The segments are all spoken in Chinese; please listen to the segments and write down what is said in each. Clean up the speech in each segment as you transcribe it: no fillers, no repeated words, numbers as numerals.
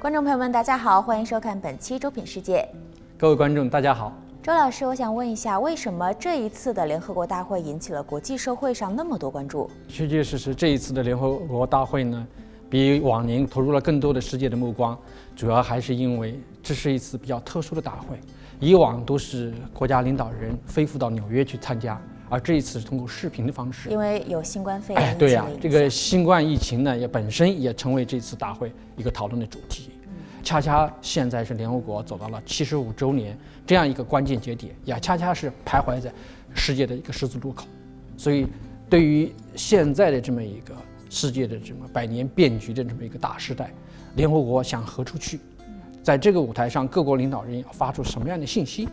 观众朋友们，大家好，欢迎收看本期《周品世界》。各位观众，大家好。周老师，我想问一下，为什么这一次的联合国大会引起了国际社会上那么多关注？确确实实，这一次的联合国大会呢，比往年投入了更多的世界的目光，主要还是因为这是一次比较特殊的大会。以往都是国家领导人飞赴到纽约去参加，而这一次是通过视频的方式。因为有新冠肺炎。对呀，这个新冠疫情呢，也本身也成为这次大会一个讨论的主题。恰恰现在是联合国走到了75周年这样一个关键节点，也恰恰是徘徊在世界的一个十字路口。所以，对于现在的这么一个世界的这么百年变局的这么一个大时代，联合国想何处去？在这个舞台上，各国领导人要发出什么样的信息？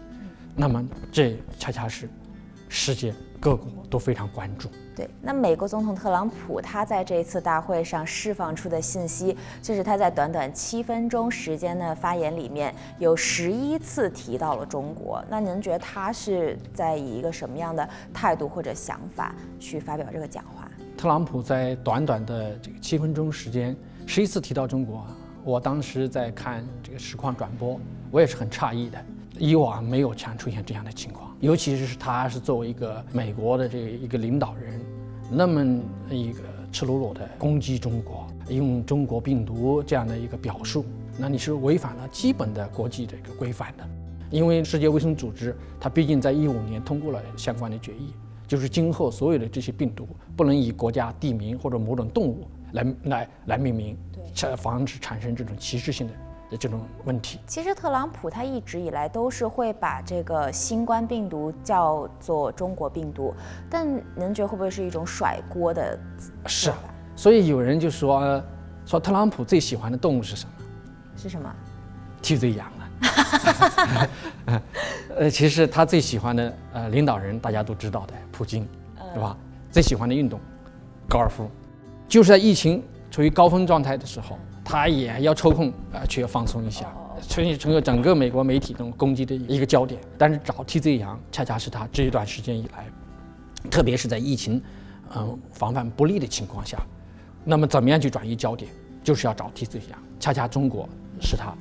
那么，这恰恰是世界各国都非常关注。对，那美国总统特朗普他在这一次大会上释放出的信息，就是他在短短7分钟时间的发言里面，有11次提到了中国。那您觉得他是在以一个什么样的态度或者想法去发表这个讲话？特朗普在短短的这个7分钟时间11次提到中国，我当时在看这个实况转播，我也是很诧异的。以往没有出现这样的情况，尤其是他是作为一个美国的这一个领导人，那么一个赤裸裸的攻击中国，用中国病毒这样的一个表述，那你是违反了基本的国际的一个规范的。因为世界卫生组织它毕竟在2015年通过了相关的决议，就是今后所有的这些病毒不能以国家、地名或者某种动物来命名，防止产生这种歧视性的这种问题。其实特朗普他一直以来都是会把这个新冠病毒叫做中国病毒，但您觉得会不会是一种甩锅的做法？所以有人就说特朗普最喜欢的动物是什么？是什么？替罪羊啊。其实他最喜欢的领导人大家都知道的，普京，对吧？最喜欢的运动，高尔夫。就是在疫情处于高峰状态的时候，他也要抽空去放松一下，成为整个美国媒体这种攻击的一个焦点。但是找替罪羊，恰恰是他这一段时间以来，特别是在疫情防范不利的情况下，那么怎么样去转移焦点，就是要找替罪羊。恰恰中国是他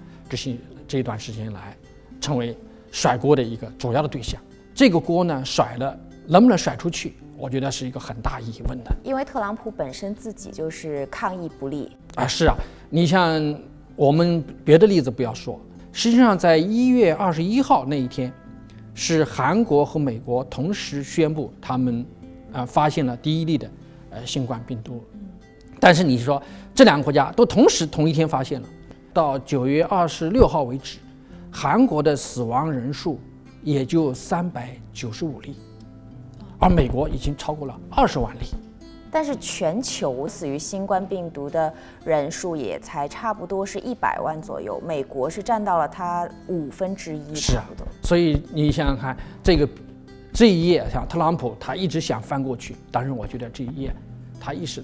这一段时间来成为甩锅的一个主要的对象。这个锅呢甩了，能不能甩出去？我觉得是一个很大疑问的，因为特朗普本身自己就是抗疫不力啊。是啊，你像我们别的例子不要说，实际上在1月21号那一天，是韩国和美国同时宣布他们发现了第一例的新冠病毒。但是你说这两个国家都同一天发现了，到9月26号为止，韩国的死亡人数也就395例。而美国已经超过了20万例，但是全球死于新冠病毒的人数也才差不多是100万左右，美国是占到了它1/5，差不多。所以你想想看，这一页，像特朗普他一直想翻过去，但是我觉得这一页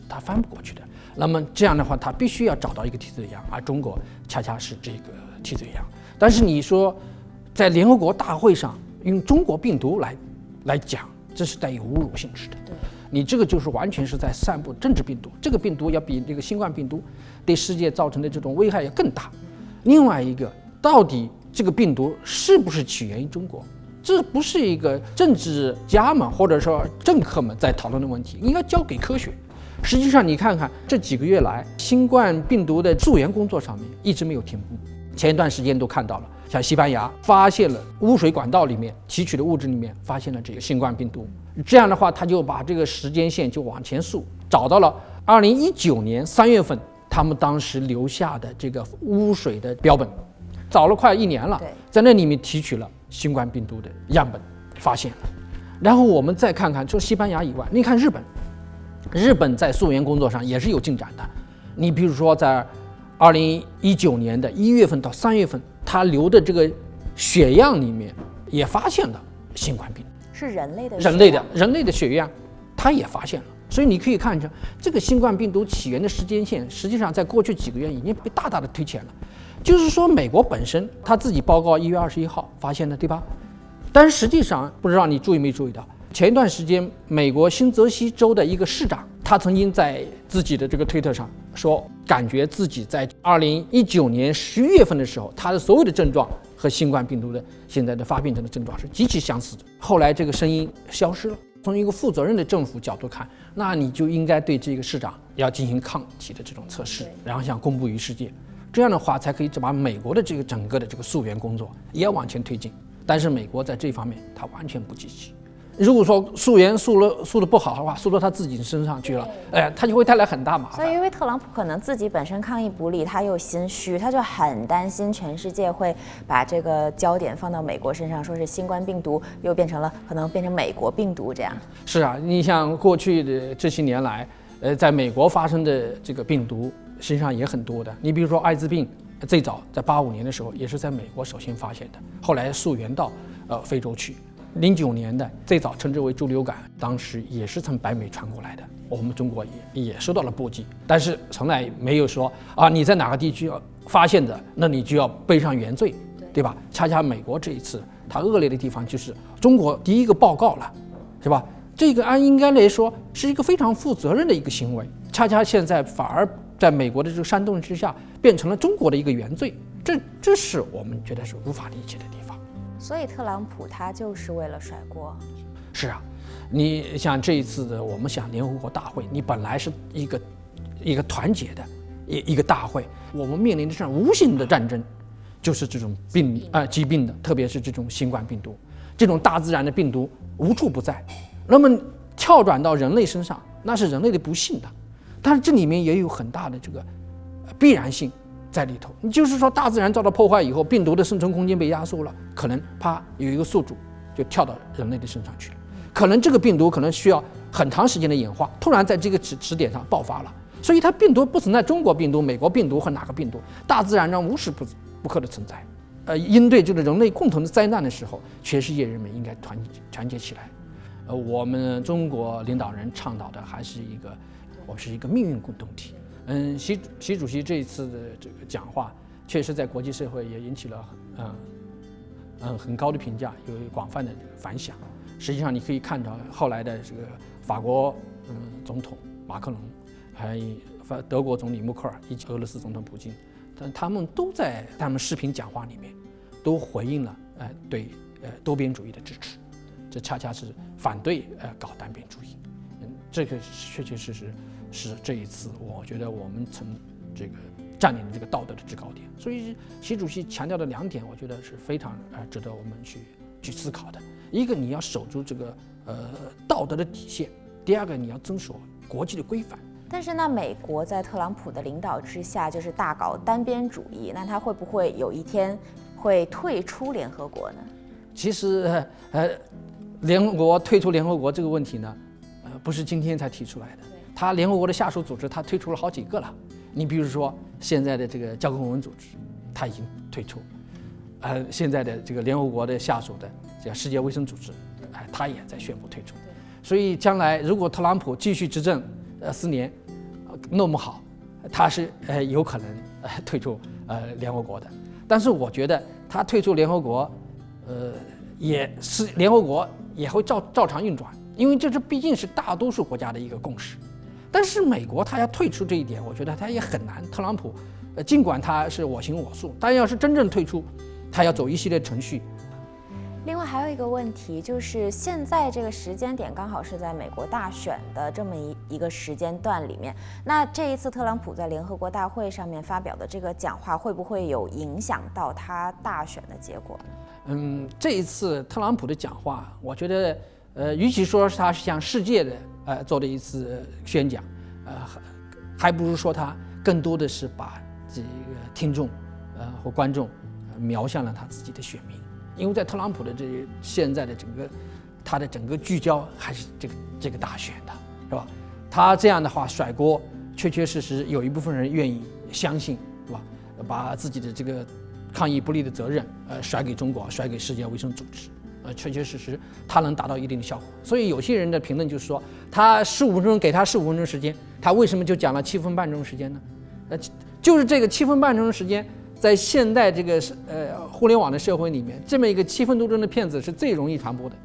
他翻不过去的。那么这样的话，他必须要找到一个替罪羊，而中国恰恰是这个替罪羊。但是你说，在联合国大会上用中国病毒来讲，这是带有侮辱性质的。你这个就是完全是在散布政治病毒，这个病毒要比这个新冠病毒对世界造成的这种危害要更大。另外一个，到底这个病毒是不是起源于中国？这不是一个政治家们或者说政客们在讨论的问题，应该交给科学。实际上，你看看这几个月来，新冠病毒的溯源工作上面一直没有停步。前一段时间都看到了，像西班牙发现了污水管道里面提取的物质里面发现了这个新冠病毒，这样的话他就把这个时间线就往前溯，找到了2019年3月份他们当时留下的这个污水的标本，早了快1年了，在那里面提取了新冠病毒的样本，发现了。然后我们再看看，除了西班牙以外，你看日本在溯源工作上也是有进展的。你比如说在2019年的1月份到3月份，他流的这个血样里面也发现了新冠病毒，是人类的血样，他也发现了。所以你可以看着这个新冠病毒起源的时间线，实际上在过去几个月已经被大大的推前了。就是说，美国本身他自己报告1月21号发现的，对吧？但是实际上，不知道你注意没注意到，前一段时间美国新泽西州的一个市长，他曾经在自己的这个推特上说感觉自己在2019年11月份的时候，他的所有的症状和新冠病毒的现在的发病症的症状是极其相似的。后来这个声音消失了。从一个负责任的政府角度看，那你就应该对这个市长要进行抗体的这种测试，然后想公布于世界，这样的话才可以把美国的这个整个的这个溯源工作也往前推进。但是美国在这方面他完全不积极。如果说溯源溯的不好的话，溯到他自己身上去了，他就会带来很大麻烦。所以因为特朗普可能自己本身抗疫不力，他又心虚，他就很担心全世界会把这个焦点放到美国身上，说是新冠病毒又可能变成美国病毒这样。是啊，你像过去的这些年来，在美国发生的这个病毒实际上也很多的。你比如说艾滋病，最早在85年的时候也是在美国首先发现的，后来溯源到非洲去。09年的最早称之为猪流感，当时也是从北美传过来的，我们中国也受到了波及，但是从来没有说你在哪个地区发现的，那你就要背上原罪，对吧？恰恰美国这一次它恶劣的地方就是中国第一个报告了，是吧？这个应该来说是一个非常负责任的一个行为，恰恰现在反而在美国的这个煽动之下，变成了中国的一个原罪，这是我们觉得是无法理解的地方。所以特朗普他就是为了甩锅。是啊，你像这一次的我们想联合国大会，你本来是一个团结的一个大会，我们面临的是无形的战争，就是这种疾病的，特别是这种新冠病毒，这种大自然的病毒无处不在，那么跳转到人类身上，那是人类的不幸的，但是这里面也有很大的这个必然性在里头。你就是说大自然遭到破坏以后，病毒的生存空间被压缩了，可能啪有一个宿主就跳到人类的身上去了，可能这个病毒可能需要很长时间的演化，突然在这个时点上爆发了。所以它病毒不存在中国病毒、美国病毒和哪个病毒，大自然上无时不刻的存在。应对这个人类共同的灾难的时候，全世界人民应该团结起来。我们中国领导人倡导的还是我们是一个命运共同体。习主席这一次的这个讲话，确实在国际社会也引起了很高的评价，有广泛的反响。实际上，你可以看到后来的这个法国总统马克龙，还有德国总理默克尔以及俄罗斯总统普京，但他们都在他们视频讲话里面都回应了对多边主义的支持，这恰恰是反对搞单边主义。这个确确实实是这一次我觉得我们曾这个占领了这个道德的制高点。所以习主席强调的2点，我觉得是非常值得我们去思考的。一个，你要守住这个道德的底线；第二个，你要遵守国际的规范。但是那美国在特朗普的领导之下，就是大搞单边主义，那他会不会有一天会退出联合国呢？其实联合国退出联合国这个问题呢，不是今天才提出来的。他联合国的下属组织，他退出了好几个了。你比如说现在的这个教科文组织，他已经退出。现在的这个联合国的下属的这个世界卫生组织，他也在宣布退出。所以将来如果特朗普继续执政4年，弄不好他是有可能退出联合国的。但是我觉得他退出联合国，也是联合国也会照常运转，因为这毕竟是大多数国家的一个共识。但是美国他要退出这一点，我觉得他也很难。特朗普尽管他是我行我素，但要是真正退出，他要走一系列程序。另外还有一个问题，就是现在这个时间点刚好是在美国大选的这么一个时间段里面，那这一次特朗普在联合国大会上面发表的这个讲话，会不会有影响到他大选的结果呢？这一次特朗普的讲话，我觉得与其说是他是向世界的做的一次宣讲，还不如说他更多的是把这个听众和观众瞄向了他自己的选民。因为在特朗普的现在的他的整个聚焦还是这个大选的，是吧？他这样的话甩锅，确确实实有一部分人愿意相信，是吧？把自己的这个抗疫不力的责任甩给中国，甩给世界卫生组织，确确实实他能达到一定的效果。所以有些人的评论就是说，他15分钟给他15分钟时间，他为什么就讲了7分半钟时间呢？就是这个7分半钟时间。在现代这个互联网的社会里面，这么一个7分多钟的片子是最容易传播的，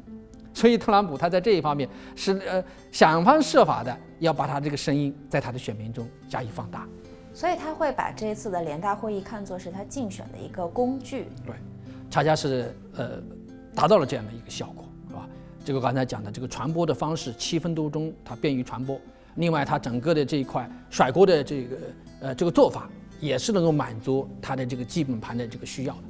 所以特朗普他在这一方面是想方设法的要把他这个声音在他的选民中加以放大。所以他会把这次的联大会议看作是他竞选的一个工具。对，恰恰是达到了这样的一个效果，是吧？这个刚才讲的这个传播的方式7分多钟，它便于传播。另外，它整个的这一块甩锅的这个做法，也是能够满足它的这个基本盘的这个需要的。